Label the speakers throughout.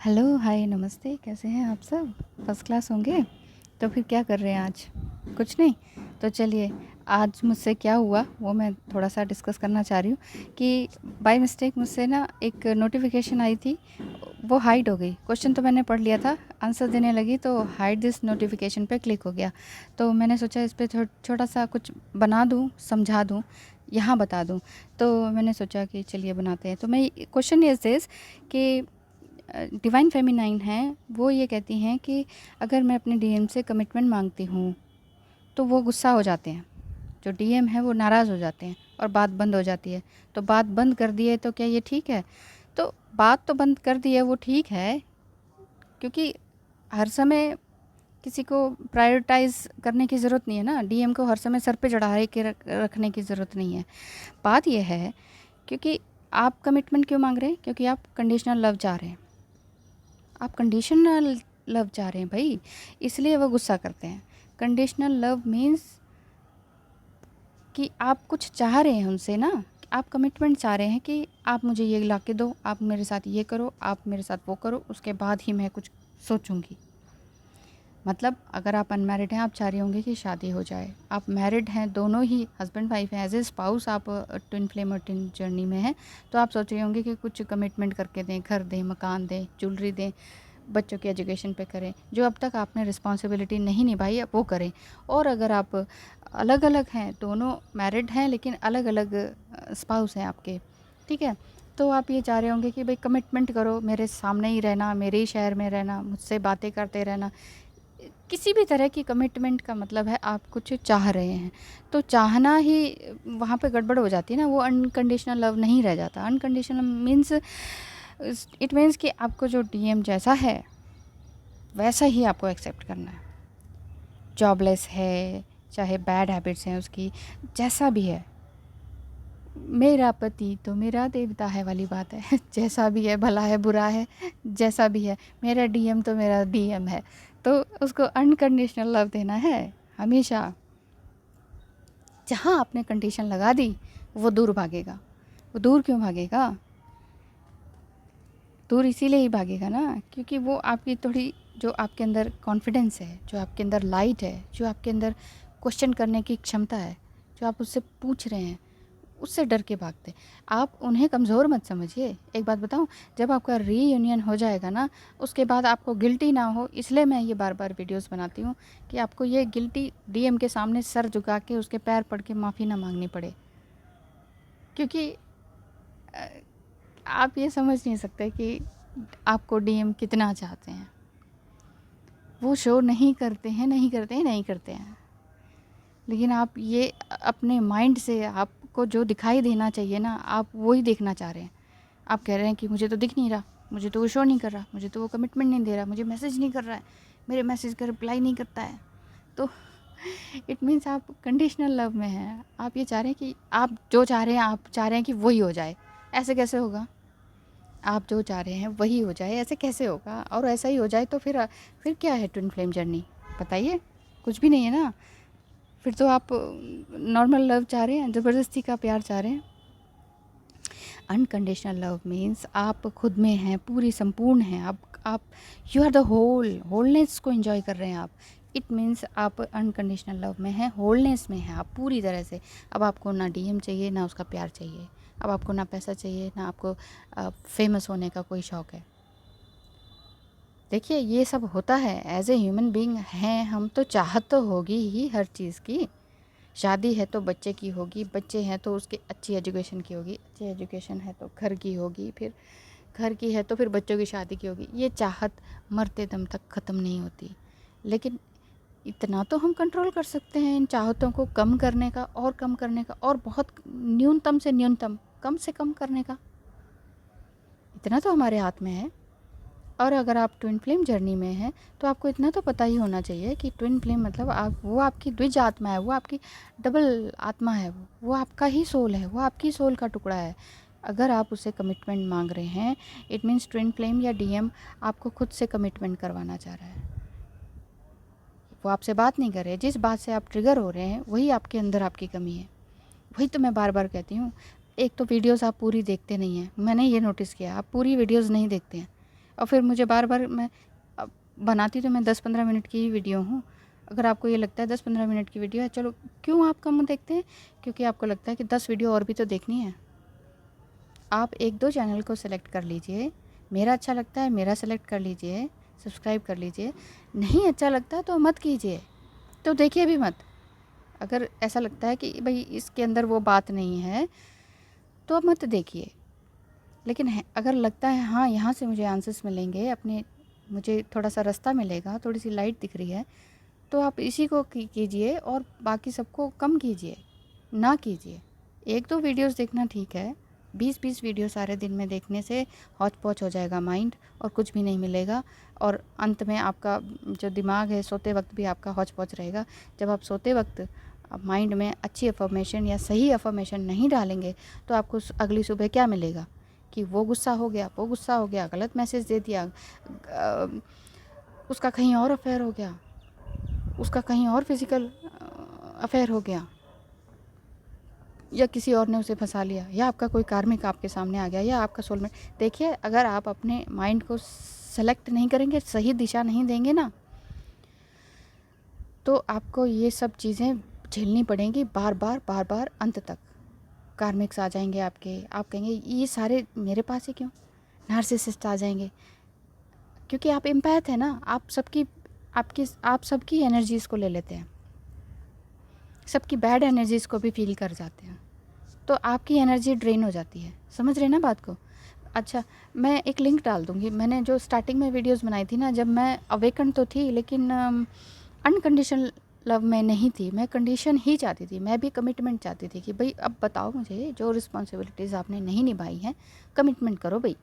Speaker 1: Hello, हाय, नमस्ते। कैसे हैं आप सब? फर्स्ट क्लास होंगे? तो फिर क्या कर रहे हैं आज? कुछ नहीं? तो चलिए, आज मुझसे क्या हुआ वो मैं थोड़ा-सा डिस्कस करना चाह रही हूँ कि बाय मिस्टेक मुझसे ना एक नोटिफ़िकेशन आई थी, वो हाइड हो गई। क्वेश्चन तो मैंने पढ़ लिया था, आंसर देने लगी तो हाइड दिस नोटिफ़िकेशन पे क्लिक हो गया। तो मैंने सोचा इस पे छोटा-सा कुछ बना दूँ, समझा दूँ, यहाँ बता दूँ। तो मैंने सोचा कि चलिए बनाते हैं। तो मैं क्वेश्चन इज़ दिस कि डिवाइन फेमिनाइन हैं, वो ये कहती हैं कि अगर मैं अपने डीएम से कमिटमेंट मांगती हूँ तो वो गुस्सा हो जाते हैं। जो डीएम है वो नाराज़ हो जाते हैं और बात बंद हो जाती है। तो बात बंद कर दी है तो क्या ये ठीक है? तो बात तो बंद कर दी है वो ठीक है, क्योंकि हर समय किसी को प्रायोरिटाइज़ करने की ज़रूरत नहीं है ना। डीएम को हर समय सर पे चढ़ाए के रखने की ज़रूरत नहीं है। बात ये है, क्योंकि आप कमिटमेंट क्यों मांग रहे हैं? क्योंकि आप कंडीशनल लव चाह रहे हैं। आप कंडीशनल लव चाह रहे हैं भाई, इसलिए वो गुस्सा करते हैं। कंडीशनल लव मीन्स कि आप कुछ चाह रहे हैं उनसे ना, आप कमिटमेंट चाह रहे हैं कि आप मुझे ये ला के दो, आप मेरे साथ ये करो, आप मेरे साथ वो करो, उसके बाद ही मैं कुछ सोचूंगी। मतलब अगर आप अनमैरिड हैं, आप चाह रहे होंगे कि शादी हो जाए। आप मैरिड हैं, दोनों ही हस्बैंड वाइफ हैं, एज ए स्पाउस आप ट्विन फ्लेम और ट्विन जर्नी में हैं, तो आप सोच रहे होंगे कि कुछ कमिटमेंट करके दें, घर दें, मकान दें, ज्वेलरी दें, बच्चों की एजुकेशन पे करें, जो अब तक आपने रिस्पॉन्सिबिलिटी नहीं निभाई अब वो करें। और अगर आप अलग अलग हैं, दोनों मैरिड हैं लेकिन अलग अलग स्पाउस हैं आपके, ठीक है, तो आप ये चाह रहे होंगे कि भाई कमिटमेंट करो, मेरे सामने ही रहना, मेरे ही शहर में रहना, मुझसे बातें करते रहना। किसी भी तरह की कमिटमेंट का मतलब है आप कुछ चाह रहे हैं। तो चाहना ही वहाँ पे गड़बड़ हो जाती है ना, वो अनकंडीशनल लव नहीं रह जाता। अनकंडीशनल मीन्स इट मीन्स कि आपको जो डीएम जैसा है वैसा ही आपको एक्सेप्ट करना है। जॉबलेस है, चाहे बैड हैबिट्स हैं उसकी, जैसा भी है, मेरा पति तो मेरा देवता है वाली बात है। जैसा भी है, भला है बुरा है, जैसा भी है, मेरा डीएम तो मेरा डीएम है। तो उसको अनकंडीशनल लव देना है हमेशा। जहाँ आपने कंडीशन लगा दी वो दूर भागेगा। वो दूर क्यों भागेगा? दूर इसीलिए ही भागेगा ना, क्योंकि वो आपकी थोड़ी, जो आपके अंदर कॉन्फिडेंस है, जो आपके अंदर लाइट है, जो आपके अंदर क्वेश्चन करने की क्षमता है, जो आप उससे पूछ रहे हैं, उससे डर के भागते। आप उन्हें कमज़ोर मत समझिए। एक बात बताऊं, जब आपका रीयूनियन हो जाएगा ना, उसके बाद आपको गिल्टी ना हो, इसलिए मैं ये बार बार वीडियोस बनाती हूँ कि आपको ये गिल्टी डीएम के सामने सर झुका के उसके पैर पड़ के माफ़ी ना मांगनी पड़े। क्योंकि आप ये समझ नहीं सकते कि आपको डीएम कितना चाहते हैं। वो शो नहीं करते हैं, नहीं करते हैं, नहीं करते हैं। लेकिन आप ये अपने माइंड से आपको जो दिखाई देना चाहिए ना, आप वो ही देखना चाह रहे हैं। आप कह रहे हैं कि मुझे तो दिख नहीं रहा, मुझे तो वो शो नहीं कर रहा, मुझे तो वो कमिटमेंट नहीं दे रहा, मुझे मैसेज नहीं कर रहा है, मेरे मैसेज का रिप्लाई नहीं करता है। तो इट मीन्स आप कंडीशनल लव में हैं। आप ये चाह रहे हैं कि आप जो चाह रहे हैं, आप चाह रहे हैं कि वही हो जाए। ऐसे कैसे होगा? आप जो चाह रहे हैं वही हो जाए, ऐसे कैसे होगा? और ऐसा ही हो जाए तो फिर क्या है ट्विन फ्लेम जर्नी? बताइए। कुछ भी नहीं है ना। फिर तो आप नॉर्मल लव चाह रहे हैं, ज़बरदस्ती का प्यार चाह रहे हैं। अनकंडीशनल लव मीन्स आप खुद में हैं, पूरी संपूर्ण हैं। आप यू आर द होलनेस को एंजॉय कर रहे हैं आप। इट मीन्स आप अनकंडीशनल लव में हैं, होलनेस में हैं आप पूरी तरह से। अब आपको ना डीएम चाहिए, ना उसका प्यार चाहिए। अब आपको ना पैसा चाहिए, ना आपको फेमस होने का कोई शौक़ है। देखिए, ये सब होता है, एज ए ह्यूमन बीइंग हैं हम, तो चाहत तो होगी ही हर चीज़ की। शादी है तो बच्चे की होगी, बच्चे हैं तो उसकी अच्छी एजुकेशन की होगी, अच्छी एजुकेशन है तो घर की होगी, फिर घर की है तो फिर बच्चों की शादी की होगी। ये चाहत मरते दम तक ख़त्म नहीं होती। लेकिन इतना तो हम कंट्रोल कर सकते हैं इन चाहतों को कम करने का, और कम करने का, और बहुत न्यूनतम से न्यूनतम, कम से कम करने का। इतना तो हमारे हाथ में है। और अगर आप ट्विन फ्लेम जर्नी में हैं तो आपको इतना तो पता ही होना चाहिए कि ट्विन फ्लेम मतलब आप, वो आपकी द्विज आत्मा है, वो आपकी डबल आत्मा है, वो आपका ही सोल है, वो आपकी सोल का टुकड़ा है। अगर आप उससे कमिटमेंट मांग रहे हैं, इट मीन्स ट्विन फ्लेम या डीएम आपको खुद से कमिटमेंट करवाना चाह रहा है। वो आपसे बात नहीं कर रहे। जिस बात से आप ट्रिगर हो रहे हैं वही आपके अंदर आपकी कमी है। वही तो मैं बार बार कहती हूँ। एक तो वीडियोज़ आप पूरी देखते नहीं हैं, मैंने ये नोटिस किया, आप पूरी वीडियोज़ नहीं देखते हैं। और फिर मुझे बार बार मैं बनाती तो मैं 10-15 मिनट की ही वीडियो हूँ। अगर आपको ये लगता है 10-15 मिनट की वीडियो है, चलो क्यों आप कम देखते हैं? क्योंकि आपको लगता है कि 10 वीडियो और भी तो देखनी है। आप 1-2 चैनल को सेलेक्ट कर लीजिए, मेरा अच्छा लगता है मेरा सेलेक्ट कर लीजिए, सब्सक्राइब कर लीजिए, नहीं अच्छा लगता तो मत कीजिए, तो देखिए भी मत। अगर ऐसा लगता है कि भाई इसके अंदर वो बात नहीं है तो आप मत देखिए। लेकिन अगर लगता है हाँ यहाँ से मुझे आंसर्स मिलेंगे, अपने मुझे थोड़ा सा रास्ता मिलेगा, थोड़ी सी लाइट दिख रही है, तो आप इसी को कीजिए और बाकी सबको कम कीजिए, ना कीजिए। 1-2 वीडियोस देखना ठीक है, 20-20 वीडियो सारे दिन में देखने से हौच पौच हो जाएगा माइंड और कुछ भी नहीं मिलेगा। और अंत में आपका जो दिमाग है सोते वक्त भी आपका हौच पौच रहेगा। जब आप सोते वक्त माइंड में अच्छी अफर्मेशन या सही अफर्मेशन नहीं डालेंगे तो आपको अगली सुबह क्या मिलेगा कि वो गुस्सा हो गया, गलत मैसेज दे दिया, उसका कहीं और अफेयर हो गया, उसका कहीं और फिज़िकल अफेयर हो गया, या किसी और ने उसे फंसा लिया, या आपका कोई कार्मिक आपके सामने आ गया, या आपका सोलमेट। देखिए, अगर आप अपने माइंड को सेलेक्ट नहीं करेंगे, सही दिशा नहीं देंगे ना, तो आपको ये सब चीज़ें झेलनी पड़ेंगी बार बार अंत तक। कार्मिक्स आ जाएंगे आपके, आप कहेंगे ये सारे मेरे पास ही क्यों। नार्सिसिस्ट आ जाएंगे, क्योंकि आप एम्पैथ है ना, आप सबकी एनर्जीज़ को ले लेते हैं, सबकी बैड एनर्जीज़ को भी फील कर जाते हैं, तो आपकी एनर्जी ड्रेन हो जाती है। समझ रहे ना बात को? अच्छा, मैं एक लिंक डाल दूँगी। मैंने जो स्टार्टिंग में वीडियोस बनाई थी ना, जब मैं अवेकन तो थी लेकिन अनकंडीशनल लव में नहीं थी, मैं कंडीशन ही चाहती थी। मैं भी कमिटमेंट चाहती थी कि भाई अब बताओ मुझे, जो रिस्पॉन्सिबिलिटीज़ आपने नहीं निभाई हैं, कमिटमेंट करो भाई,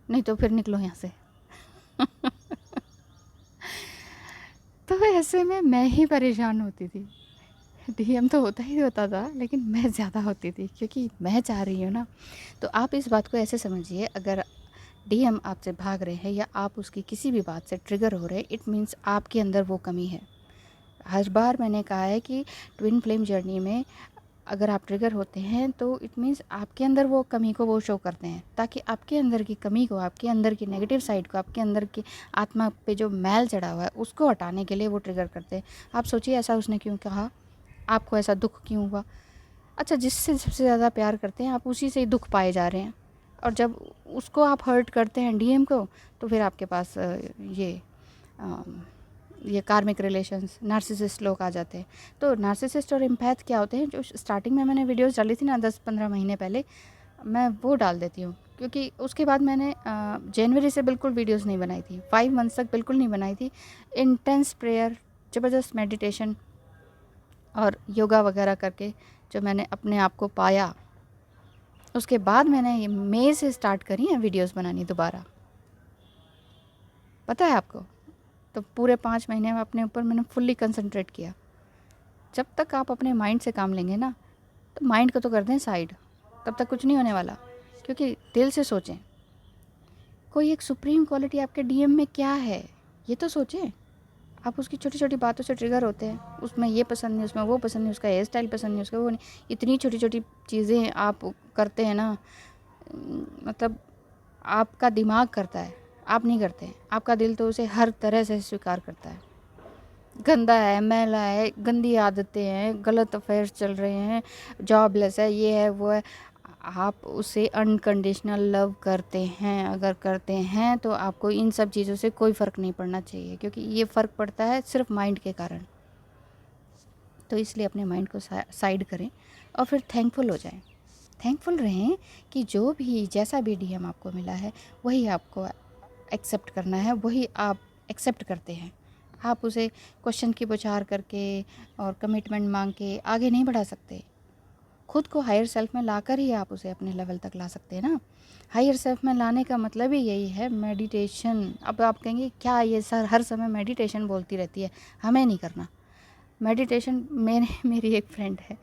Speaker 1: नहीं तो फिर निकलो यहाँ से। तो ऐसे में मैं ही परेशान होती थी। डीएम तो होता ही होता था, लेकिन मैं ज़्यादा होती थी क्योंकि मैं चाह रही हूँ ना। तो आप इस बात को ऐसे समझिए, अगर डीएम आपसे भाग रहे हैं या आप उसकी किसी भी बात से ट्रिगर हो रहे हैं, इट मीन्स आपके अंदर वो कमी है। हर बार मैंने कहा है कि ट्विन फ्लेम जर्नी में अगर आप ट्रिगर होते हैं तो इट मीन्स आपके अंदर वो कमी को वो शो करते हैं, ताकि आपके अंदर की कमी को, आपके अंदर की नेगेटिव साइड को, आपके अंदर की आत्मा पे जो मैल चढ़ा हुआ है उसको हटाने के लिए वो ट्रिगर करते हैं। आप सोचिए ऐसा उसने क्यों कहा, आपको ऐसा दुख क्यों हुआ? अच्छा, जिससे सबसे ज़्यादा प्यार करते हैं आप उसी से ही दुख पाए जा रहे हैं, और जब उसको आप हर्ट करते हैं डीएम को, तो फिर आपके पास ये कार्मिक रिलेशंस, नार्सिसिस्ट लोग आ जाते हैं। तो नार्सिसिस्ट और एम्पैथ क्या होते हैं, जो स्टार्टिंग में मैंने वीडियोस डाली थी ना 10-15 महीने पहले, मैं वो डाल देती हूँ, क्योंकि उसके बाद मैंने जनवरी से बिल्कुल वीडियोस नहीं बनाई थी, 5 मंथ्स तक बिल्कुल नहीं बनाई थी। इंटेंस प्रेयर, ज़बरदस्त मेडिटेशन और योगा वगैरह करके जो मैंने अपने आप को पाया, उसके बाद मैंने मई से स्टार्ट करी है वीडियोस बनानी दोबारा। पता है आपको? तो पूरे 5 महीने में अपने ऊपर मैंने फुल्ली कंसंट्रेट किया। जब तक आप अपने माइंड से काम लेंगे ना, तो माइंड को तो कर दें साइड, तब तक कुछ नहीं होने वाला। क्योंकि दिल से सोचें, कोई एक सुप्रीम क्वालिटी आपके डीएम में क्या है, ये तो सोचें। आप उसकी छोटी छोटी बातों से ट्रिगर होते हैं, उसमें ये पसंद नहीं, उसमें वो पसंद नहीं, उसका हेयर स्टाइल पसंद नहीं, उसका वो नहीं, इतनी छोटी छोटी चीज़ें आप करते हैं ना, मतलब आपका दिमाग करता है, आप नहीं करते हैं। आपका दिल तो उसे हर तरह से स्वीकार करता है। गंदा है, मैला है, गंदी आदतें हैं, गलत अफेयर्स चल रहे हैं, जॉबलेस है, ये है वो है, आप उसे अनकंडीशनल लव करते हैं। अगर करते हैं तो आपको इन सब चीज़ों से कोई फ़र्क नहीं पड़ना चाहिए, क्योंकि ये फ़र्क पड़ता है सिर्फ माइंड के कारण। तो इसलिए अपने माइंड को साइड करें और फिर थैंकफुल हो जाएं। थैंकफुल रहें कि जो भी जैसा भी डीएम आपको मिला है वही आपको एक्सेप्ट करना है, वही आप एक्सेप्ट करते हैं। आप उसे क्वेश्चन की बौछार करके और कमिटमेंट मांग के आगे नहीं बढ़ा सकते। खुद को हायर सेल्फ में लाकर ही आप उसे अपने लेवल तक ला सकते हैं ना। हायर सेल्फ में लाने का मतलब ही यही है, मेडिटेशन। अब आप कहेंगे क्या ये सर हर समय मेडिटेशन बोलती रहती है, हमें नहीं करना मेडिटेशन। मेरी एक फ्रेंड है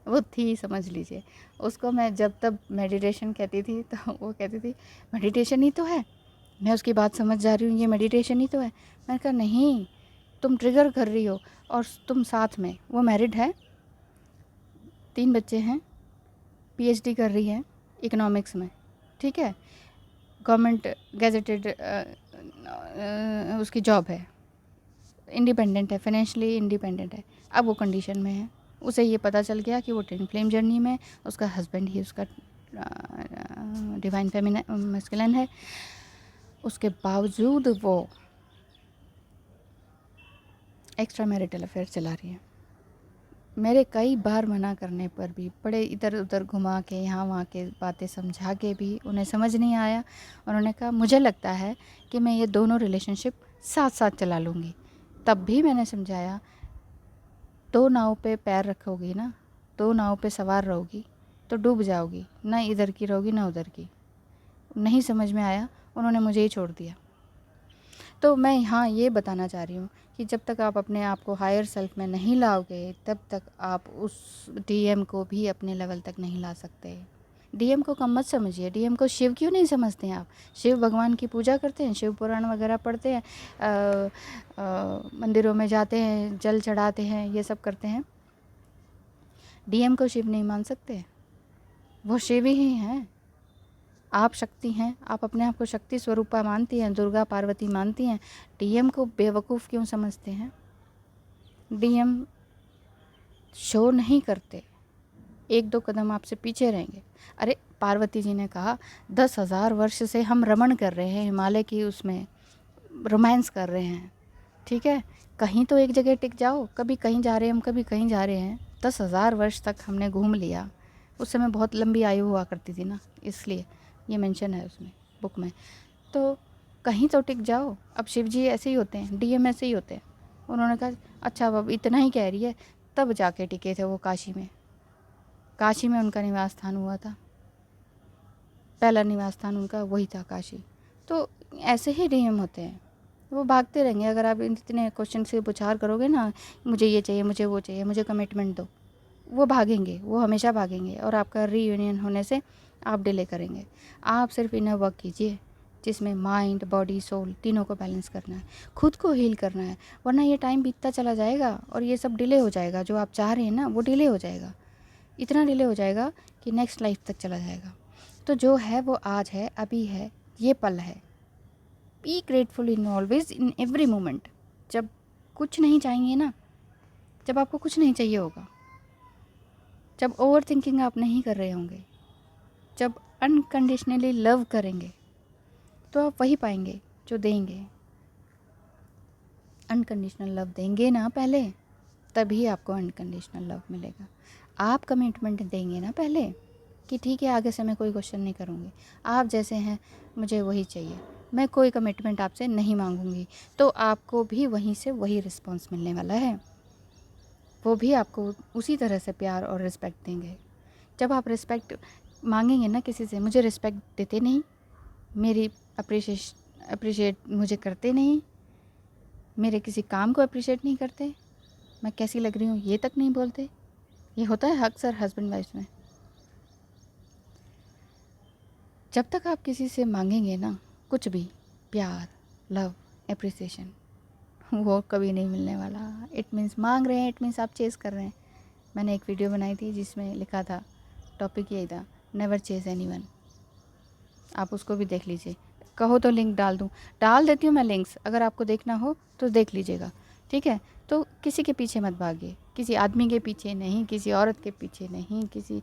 Speaker 1: वो थी, समझ लीजिए, उसको मैं जब तब मेडिटेशन कहती थी तो वो कहती थी मेडिटेशन ही तो है। मैं उसकी बात समझ जा रही हूँ, ये मेडिटेशन ही तो है। मैंने कहा नहीं, तुम ट्रिगर कर रही हो, और तुम साथ में, वो मैरिड है, 3 बच्चे हैं, पीएचडी कर रही है इकोनॉमिक्स में, ठीक है। गवर्नमेंट गैजेटेड उसकी जॉब है, इंडिपेंडेंट है, फाइनेंशियली इंडिपेंडेंट है। अब वो कंडीशन में है, उसे ये पता चल गया कि वो ट्विन फ्लेम जर्नी में, उसका हस्बैंड ही उसका डिवाइन फेमिनिन मैस्कुलिन है, उसके बावजूद वो एक्स्ट्रा मैरिटल अफेयर चला रही है। मेरे कई बार मना करने पर भी, बड़े इधर उधर घुमा के यहाँ वहाँ के बातें समझा के भी उन्हें समझ नहीं आया। उन्होंने कहा मुझे लगता है कि मैं ये दोनों रिलेशनशिप साथ साथ चला लूँगी। तब भी मैंने समझाया, दो नाव पे पैर रखोगी ना, दो नाव पे सवार रहोगी तो डूब जाओगी, ना इधर की रहोगी ना उधर की। नहीं समझ में आया, उन्होंने मुझे ही छोड़ दिया। तो मैं यहाँ ये बताना चाह रही हूँ कि जब तक आप अपने आप को हायर सेल्फ में नहीं लाओगे, तब तक आप उस डीएम को भी अपने लेवल तक नहीं ला सकते। डीएम को कम मत समझिए। डीएम को शिव क्यों नहीं समझते हैं आप? शिव भगवान की पूजा करते हैं, शिव पुराण वगैरह पढ़ते हैं, मंदिरों में जाते हैं, जल चढ़ाते हैं, ये सब करते हैं। डीएम को शिव नहीं मान सकते, वो शिव ही हैं। आप शक्ति हैं, आप अपने आप को शक्ति स्वरूपा मानती हैं, दुर्गा पार्वती मानती हैं। डीएम को बेवकूफ़ क्यों समझते हैं? डीएम शो नहीं करते, एक दो कदम आपसे पीछे रहेंगे। अरे पार्वती जी ने कहा 10,000 वर्ष से हम रमण कर रहे हैं, हिमालय की उसमें रोमांस कर रहे हैं, ठीक है, कहीं तो एक जगह टिक जाओ। कभी कहीं जा रहे हैं हम, कभी कहीं जा रहे हैं। 10,000 वर्ष तक हमने घूम लिया। उस समय बहुत लंबी आयु हुआ करती थी ना, इसलिए ये मेंशन है उसमें, बुक में। तो कहीं तो टिक जाओ। अब शिव जी ऐसे ही होते हैं, डीएम ऐसे ही होते हैं। उन्होंने कहा अच्छा अब इतना ही कह रही है, तब जाके टिके थे वो काशी में। काशी में उनका निवास स्थान हुआ था, पहला निवास स्थान उनका वही था, काशी। तो ऐसे ही डीएम होते हैं, वो भागते रहेंगे। अगर आप इतने क्वेश्चन से पुछार करोगे ना, मुझे ये चाहिए, मुझे वो चाहिए, मुझे कमिटमेंट दो, वो भागेंगे, वो हमेशा भागेंगे और आपका रीयूनियन होने से आप डिले करेंगे। आप सिर्फ इनर वर्क कीजिए, जिसमें माइंड, बॉडी, सोल तीनों को बैलेंस करना है, खुद को हील करना है। वरना ये टाइम बीतता चला जाएगा और ये सब डिले हो जाएगा। जो आप चाह रहे हैं ना, वो डिले हो जाएगा, इतना डिले हो जाएगा कि नेक्स्ट लाइफ तक चला जाएगा। तो जो है वो आज है, अभी है, ये पल है। Be grateful in always, in every moment. जब कुछ नहीं चाहिए ना, जब आपको कुछ नहीं चाहिए होगा, जब ओवर थिंकिंग आप नहीं कर रहे होंगे, जब अनकंडीशनली लव करेंगे, तो आप वही पाएंगे जो देंगे। अनकंडीशनल लव देंगे ना पहले, तभी आपको अनकंडीशनल लव मिलेगा। आप कमिटमेंट देंगे ना पहले कि ठीक है आगे से मैं कोई क्वेश्चन नहीं करूँगी, आप जैसे हैं मुझे वही चाहिए, मैं कोई कमिटमेंट आपसे नहीं मांगूंगी, तो आपको भी वहीं से वही रिस्पॉन्स मिलने वाला है। वो भी आपको उसी तरह से प्यार और रिस्पेक्ट देंगे। जब आप रिस्पेक्ट मांगेंगे ना किसी से, मुझे रिस्पेक्ट देते नहीं, मेरी अप्रिशिएट मुझे करते नहीं, मेरे किसी काम को अप्रिशिएट नहीं करते, मैं कैसी लग रही हूँ ये तक नहीं बोलते, ये होता है अक्सर हस्बैंड वाइफ में। जब तक आप किसी से मांगेंगे ना कुछ भी, प्यार, लव, एप्रिसिएशन, वो कभी नहीं मिलने वाला। इट मीन्स मांग रहे हैं, इट मीन्स आप चेज़ कर रहे हैं। मैंने एक वीडियो बनाई थी जिसमें लिखा था, टॉपिक यही था, नेवर चेज़ एनीवन। आप उसको भी देख लीजिए, कहो तो लिंक डाल देती हूँ मैं लिंक्स, अगर आपको देखना हो तो देख लीजिएगा, ठीक है। तो किसी के पीछे मत भागिए, किसी आदमी के पीछे नहीं, किसी औरत के पीछे नहीं, किसी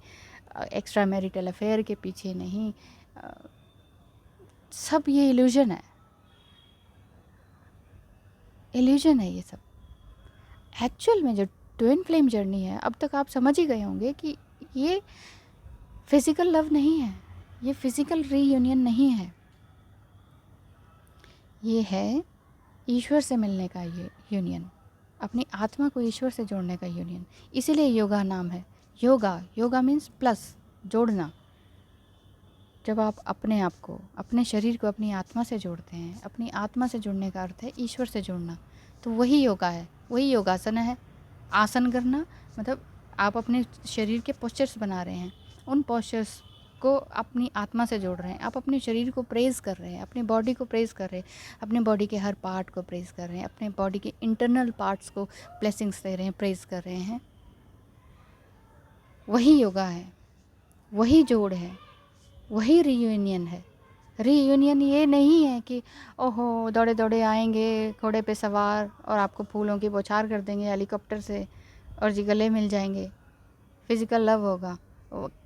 Speaker 1: एक्स्ट्रा मैरिटल अफेयर के पीछे नहीं। सब ये इल्यूजन है, इल्यूजन है ये सब। एक्चुअल में जो ट्विन फ्लेम जर्नी है, अब तक आप समझ ही गए होंगे कि ये फिज़िकल लव नहीं है, ये फिज़िकल रीयूनियन नहीं है, ये है ईश्वर से मिलने का ये यूनियन, अपनी आत्मा को ईश्वर से जोड़ने का यूनियन। इसीलिए योगा नाम है। योगा मीन्स प्लस, जोड़ना। जब आप अपने आप को, अपने शरीर को अपनी आत्मा से जोड़ते हैं, अपनी आत्मा से जुड़ने का अर्थ है ईश्वर से जुड़ना, तो वही योगा है, वही योगासन है। आसन करना मतलब आप अपने शरीर के पोस्चर्स बना रहे हैं, उन पोस्चर्स को अपनी आत्मा से जोड़ रहे हैं। आप अपने शरीर को प्रेज़ कर रहे हैं, अपनी बॉडी को प्रेज़ कर रहे हैं, अपने बॉडी के हर पार्ट को प्रेज़ कर रहे हैं, अपने बॉडी के इंटरनल पार्ट्स को ब्लेसिंग्स दे रहे हैं, प्रेज़ कर रहे हैं। वही योगा है, वही जोड़ है, वही रीयूनियन है। रीयूनियन ये नहीं है कि ओहो दौड़े दौड़े आएंगे घोड़े पे सवार और आपको फूलों की बौछार कर देंगे हेलीकॉप्टर से और जी गले मिल जाएंगे, फिज़िकल लव होगा,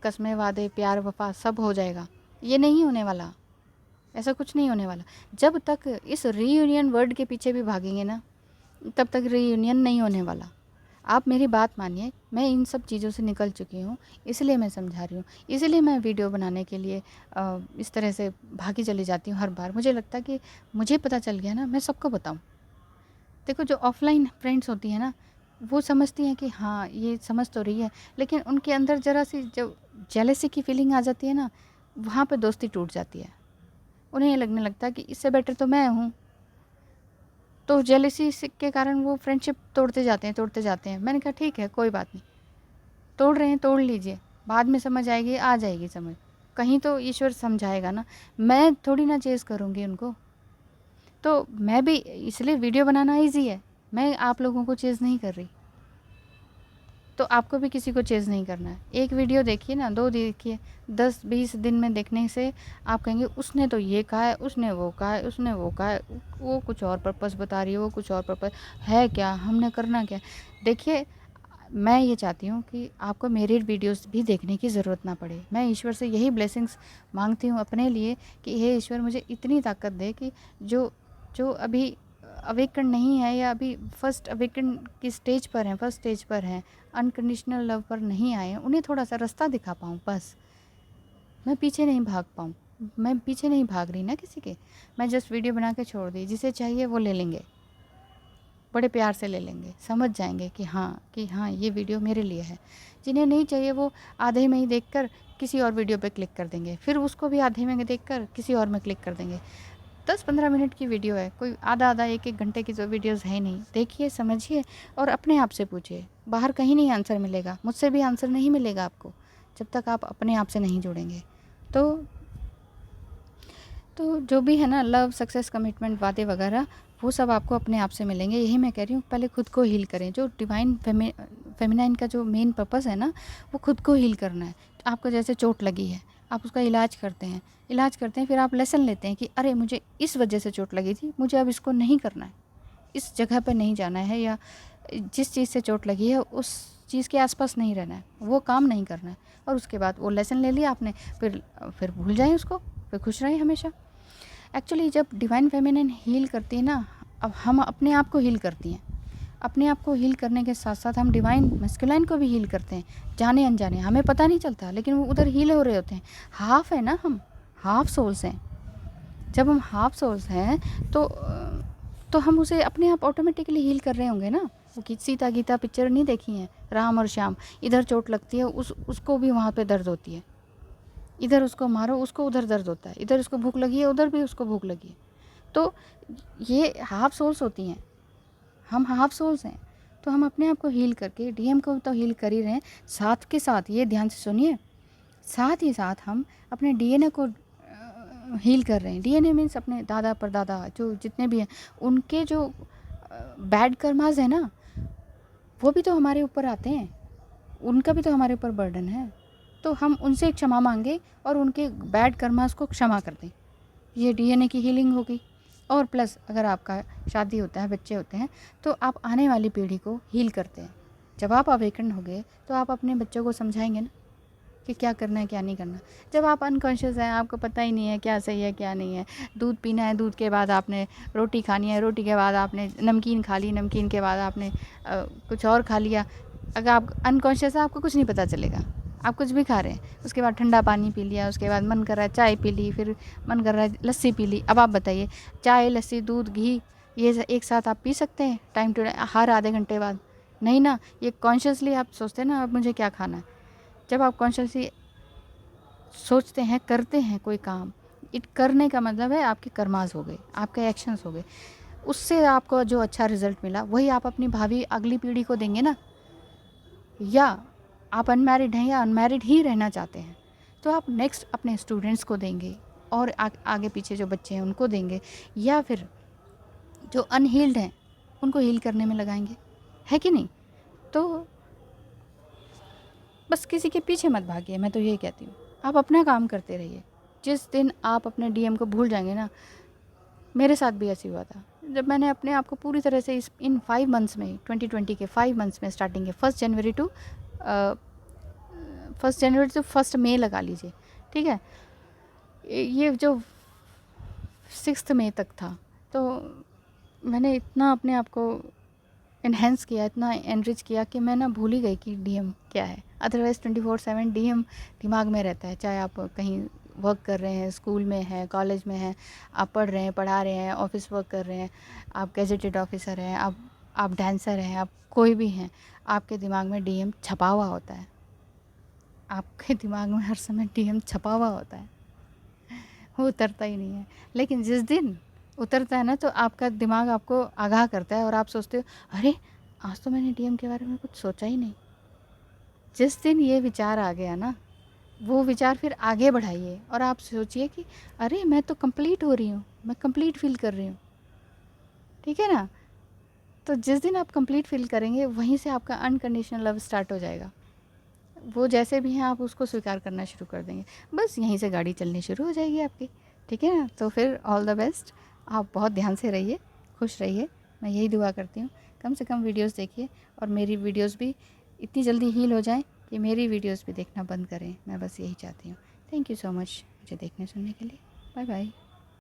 Speaker 1: कस्में वादे प्यार वफा सब हो जाएगा। ये नहीं होने वाला, ऐसा कुछ नहीं होने वाला। जब तक इस रीयूनियन वर्ड के पीछे भी भागेंगे ना, तब तक रीयूनियन नहीं होने वाला। आप मेरी बात मानिए, मैं इन सब चीज़ों से निकल चुकी हूँ, इसलिए मैं समझा रही हूँ, इसलिए मैं वीडियो बनाने के लिए इस तरह से भागी चली जाती हूँ हर बार। मुझे लगता है कि मुझे पता चल गया ना, मैं सबको बताऊँ। देखो जो ऑफ़लाइन फ्रेंड्स होती हैं ना, वो समझती हैं कि हाँ ये समझ तो रही है, लेकिन उनके अंदर ज़रा सी जो जेलसी की फीलिंग आ जाती है ना, वहाँ पे दोस्ती टूट जाती है। उन्हें ये लगने लगता है कि इससे बेटर तो मैं हूँ, तो जेलसी के कारण वो फ्रेंडशिप तोड़ते जाते हैं। मैंने कहा ठीक है कोई बात नहीं, तोड़ रहे हैं तोड़ लीजिए, बाद में समझ आएगी, आ जाएगी समझ, कहीं तो ईश्वर समझाएगा ना, मैं थोड़ी ना चेज़ करूँगी उनको। तो मैं भी इसलिए वीडियो बनाना ईजी है, मैं आप लोगों को चेज़ नहीं कर रही, तो आपको भी किसी को चेज़ नहीं करना है। एक वीडियो देखिए ना, 2 देखिए, 10-20 दिन में देखने से आप कहेंगे उसने तो ये कहा है, उसने वो कहा है, उसने वो कहा है, वो कुछ और पर्पस बता रही है, वो कुछ और पर्पस है, क्या हमने करना क्या। देखिए मैं ये चाहती हूँ कि आपको मेरे वीडियोस भी देखने की ज़रूरत ना पड़े। मैं ईश्वर से यही ब्लेसिंग्स मांगती हूँ अपने लिए कि हे ईश्वर मुझे इतनी ताकत दे कि जो जो अभी अवेकन नहीं है या अभी फर्स्ट अवेकन की स्टेज पर हैं, फर्स्ट स्टेज पर हैं, अनकंडीशनल लव पर नहीं आए हैं, उन्हें थोड़ा सा रास्ता दिखा पाऊँ बस। मैं पीछे नहीं भाग पाऊँ, मैं पीछे नहीं भाग रही ना किसी के। मैं जस्ट वीडियो बना के छोड़ दी, जिसे चाहिए वो ले लेंगे, बड़े प्यार से ले लेंगे, समझ जाएंगे कि हाँ ये वीडियो मेरे लिए है। जिन्हें नहीं चाहिए वो आधे में ही देखकर किसी और वीडियो पे क्लिक कर देंगे, फिर उसको भी आधे में देखकर किसी और में क्लिक कर देंगे। 10-15 मिनट की वीडियो है, कोई आधा 1-1 घंटे की तो वीडियोज़ है नहीं। देखिए, समझिए और अपने आप से पूछिए। बाहर कहीं नहीं आंसर मिलेगा, मुझसे भी आंसर नहीं मिलेगा आपको, जब तक आप अपने आप से नहीं जुड़ेंगे। तो जो भी है ना, लव, सक्सेस, कमिटमेंट, वादे वगैरह, वो सब आपको अपने आप से मिलेंगे। यही मैं कह रही हूँ, पहले खुद को हील करें। जो डिवाइन फेमिनाइन का जो मेन पर्पस है ना, वो खुद को हील करना है। आपको जैसे चोट लगी है, आप उसका इलाज करते हैं, फिर आप लेसन लेते हैं कि अरे मुझे इस वजह से चोट लगी थी, मुझे अब इसको नहीं करना है, इस जगह पर नहीं जाना है, या जिस चीज़ से चोट लगी है उस चीज़ के आसपास नहीं रहना है, वो काम नहीं करना है। और उसके बाद वो लेसन ले लिया आपने, फिर भूल जाएं उसको, फिर खुश रहें हमेशा। एक्चुअली जब डिवाइन फेमिनिन हील करती है ना, अब हम अपने आप को हील करती हैं। अपने आप को हील करने के साथ साथ हम डिवाइन मस्कुलाइन को भी हील करते हैं, जाने अनजाने, हमें पता नहीं चलता, लेकिन वो उधर हील हो रहे होते हैं। हाफ है ना, हम हाफ सोल्स हैं। जब हम हाफ सोल्स हैं तो हम उसे अपने आप ऑटोमेटिकली हील कर रहे होंगे ना। वो सीता गीता पिक्चर नहीं देखी है, राम और श्याम, इधर चोट लगती है उसको भी वहाँ पे दर्द होती है, इधर उसको मारो उसको उधर दर्द होता है, इधर उसको भूख लगी है उधर भी उसको भूख लगी है। तो ये हाफ सोल्स होती हैं, हम हाफ सोल्स हैं। तो हम अपने आप को हील करके डीएम को तो हील कर ही रहे हैं, साथ के साथ ये ध्यान से सुनिए, साथ ही साथ हम अपने डीएनए को हील कर रहे हैं। डीएनए मीन्स अपने दादा परदादा जो जितने भी हैं, उनके जो बैड कर्मास है ना, वो भी तो हमारे ऊपर आते हैं, उनका भी तो हमारे ऊपर बर्डन है। तो हम उनसे क्षमा मांगे और उनके बैड कर्मास को क्षमा कर दें, ये डीएनए की हीलिंग होगी। और प्लस अगर आपका शादी होता है, बच्चे होते हैं, तो आप आने वाली पीढ़ी को हील करते हैं। जब आप अवेकन हो गए तो आप अपने बच्चों को समझाएंगे ना कि क्या करना है क्या नहीं करना। जब आप अनकॉन्शियस हैं, आपको पता ही नहीं है क्या सही है क्या नहीं है, दूध पीना है, दूध के बाद आपने रोटी खानी है, रोटी के बाद आपने नमकीन खा ली, नमकीन के बाद आपने कुछ और खा लिया। अगर आप अनकॉन्शियस है, आपको कुछ नहीं पता चलेगा, आप कुछ भी खा रहे हैं, उसके बाद ठंडा पानी पी लिया, उसके बाद मन कर रहा है चाय पी ली, फिर मन कर रहा है लस्सी पी ली। अब आप बताइए, चाय, लस्सी, दूध, घी ये एक साथ आप पी सकते हैं टाइम टू टाइम, हर आधे घंटे बाद? नहीं ना। ये कॉन्शियसली आप सोचते हैं ना अब मुझे क्या खाना है। जब आप कॉन्शियसली सोचते हैं, करते हैं कोई काम, इट करने का मतलब है आपके कर्मास हो गए, आपके एक्शंस हो गए, उससे आपको जो अच्छा रिजल्ट मिला वही आप अपनी भावी अगली पीढ़ी को देंगे ना। या आप अनमैरिड हैं या अनमैरिड ही रहना चाहते हैं, तो आप नेक्स्ट अपने स्टूडेंट्स को देंगे, और आगे पीछे जो बच्चे हैं उनको देंगे, या फिर जो अनहील्ड हैं उनको हील करने में लगाएंगे, है कि नहीं? तो बस किसी के पीछे मत भागिए, मैं तो यही कहती हूँ, आप अपना काम करते रहिए। जिस दिन आप अपने डीएम को भूल जाएंगे ना, मेरे साथ भी ऐसे हुआ था। जब मैंने अपने आप को पूरी तरह से इन 5 मंथ्स में, 2020 के 5 मंथ्स में, स्टार्टिंग के 1 जनवरी टू 1 मई लगा लीजिए, ठीक है, ये जो 6 मई तक था, तो मैंने इतना अपने आप को इन्हेंस किया, इतना एनरिच किया कि मैं ना भूल ही गई कि डीएम क्या है। अदरवाइज़ 24/7 डीएम दिमाग में रहता है, चाहे आप कहीं वर्क कर रहे हैं, स्कूल में हैं, कॉलेज में हैं, आप पढ़ रहे हैं, पढ़ा रहे हैं, ऑफिस वर्क कर रहे हैं, आप गैजेटेड ऑफिसर हैं, आप डांसर हैं, आप कोई भी हैं, आपके दिमाग में डीएम छपा हुआ होता है। आपके दिमाग में हर समय डीएम छपा हुआ होता है, वो उतरता ही नहीं है। लेकिन जिस दिन उतरता है ना, तो आपका दिमाग आपको आगाह करता है और आप सोचते हो, अरे आज तो मैंने डीएम के बारे में कुछ सोचा ही नहीं। जिस दिन ये विचार आ गया ना, वो विचार फिर आगे बढ़ाइए और आप सोचिए कि अरे मैं तो कंप्लीट हो रही हूँ, मैं कंप्लीट फील कर रही हूँ, ठीक है ना। तो जिस दिन आप कंप्लीट फील करेंगे, वहीं से आपका अनकंडीशनल लव स्टार्ट हो जाएगा। वो जैसे भी हैं आप उसको स्वीकार करना शुरू कर देंगे, बस यहीं से गाड़ी चलनी शुरू हो जाएगी आपकी, ठीक है ना। तो फिर ऑल द बेस्ट, आप बहुत ध्यान से रहिए, खुश रहिए, मैं यही दुआ करती हूँ। कम से कम वीडियोस देखिए और मेरी वीडियोस भी इतनी जल्दी हील हो जाएं कि मेरी वीडियोस भी देखना बंद करें, मैं बस यही चाहती हूँ। थैंक यू सो मच मुझे देखने सुनने के लिए। Bye bye.